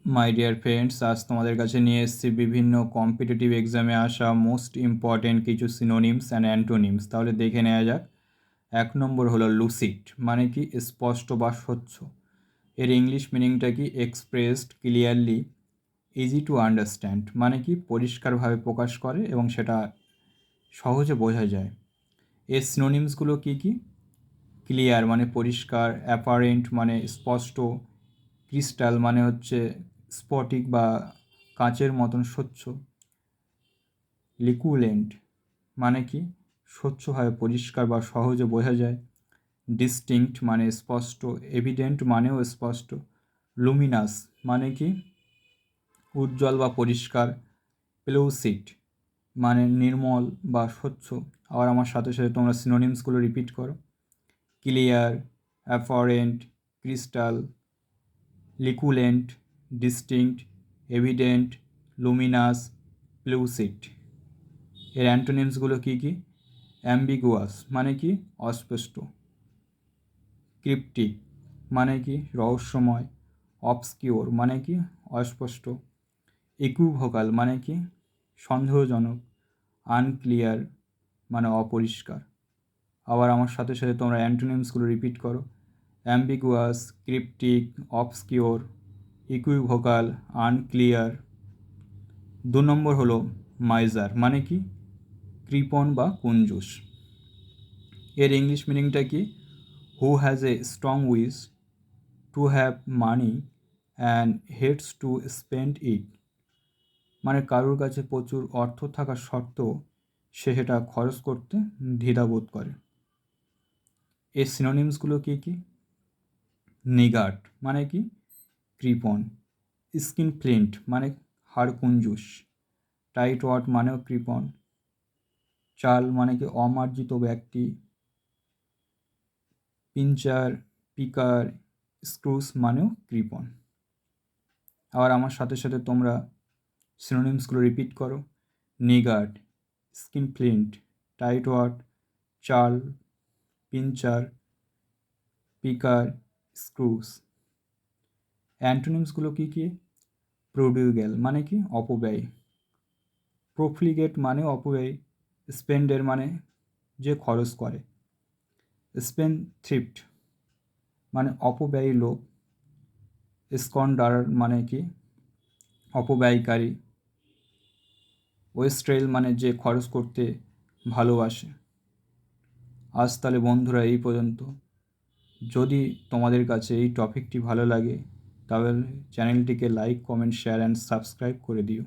My dear friends, আজ তোমাদের কাছে নিয়ে এসেছি বিভিন্ন কম্পিটিটিভ এক্সামে আসা মোস্ট ইম্পর্টেন্ট কিছু সিনোনিমস অ্যান্ড অ্যান্টোনিমস। তাহলে দেখে নেওয়া যাক। 1 নম্বর হলো লুসিড, মানে কি স্পষ্ট বা স্বচ্ছ। এর ইংলিশ মিনিংটা কি? Expressed clearly, easy to understand, মানে কি পরিষ্কারভাবে প্রকাশ করে এবং সেটা সহজে বোঝা যায়। এর সিনোনিমসগুলো কী কী? ক্লিয়ার মানে পরিষ্কার, অ্যাপারেন্ট মানে স্পষ্ট, ক্রিস্টাল মানে হচ্ছে স্ফটিক বা কাঁচের মতন স্বচ্ছ, লিকুইলেন্ট মানে কি স্বচ্ছভাবে পরিষ্কার বা সহজে বোঝা যায়, ডিস্টিংক্ট মানে স্পষ্ট, এভিডেন্ট মানেও স্পষ্ট, লুমিনাস মানে কি উজ্জ্বল বা পরিষ্কার, প্লেউসিড মানে নির্মল বা স্বচ্ছ। আবার আমার সাথে সাথে তোমরা সিনোনিমসগুলো রিপিট করো। ক্লিয়ার, অ্যাপারেন্ট, ক্রিস্টাল, লিকুইলেন্ট, ডিস্টিংক্ট, এভিডেন্ট, লুমিনাস, প্লেউসিড। এর অ্যান্টোনিমসগুলো কী কী? অ্যাম্বিগুয়াস মানে কি অস্পষ্ট, ক্রিপ্টিক মানে কি রহস্যময়, অবস্কিওর মানে কি অস্পষ্ট, ইকুইভোকাল মানে কি সন্দেহজনক, আনক্লিয়ার মানে অপরিষ্কার। আবার আমার সাথে সাথে তোমরা অ্যান্টোনিমসগুলো রিপিট করো। Ambiguous, cryptic, obscure, equivocal, unclear. 2 number হলো মাইজার, মানে কি কৃপণ বা কঞ্জুস। এর ইংলিশ মিনিংটা কি? Who has a strong wish to have money and hates to spend it, মানে কারোর কাছে প্রচুর অর্থ থাকা সত্ত্বেও সে সেটা খরচ করতে দ্বিধাবোধ করে। এর সিনোনিমসগুলো কী কী? নিগার্ট মানে কি কৃপণ, স্কিন ফ্লিন্ট মানে হাড় কুঞ্জুস, টাইট ওয়াট মানেও কৃপণ, চাল মানে কি অমার্জিত ব্যক্তি, পিঞ্চার, পিকার, স্ক্রুস মানেও কৃপণ। আবার আমার সাথে সাথে তোমরা সিনোনিমসগুলো রিপিট করো। নিগার্ট, স্কিন ফ্লিন্ট, টাইট ওয়াট, চাল, পিঞ্চার, পিকার, স্ক্রুস। অ্যান্টোনিমসগুলো কী কী? প্রোডিউগ্যাল মানে কি অপব্যয়, প্রোফ্লিগেট মানে অপব্যয়, স্পেন্ডের মানে যে খরচ করে, স্পেন্ডথ্রিফট মানে অপব্যয়ী লোক, স্কন্ডার মানে কি অপব্যয়কারী, ওয়েস্ট্রেল মানে যে খরচ করতে ভালোবাসে। আজ তাহলে বন্ধুরা এই পর্যন্ত। যদি তোমাদের কাছে এই টপিকটি ভালো লাগে তাহলে চ্যানেলটিকে like, comment, share and subscribe করে দিও।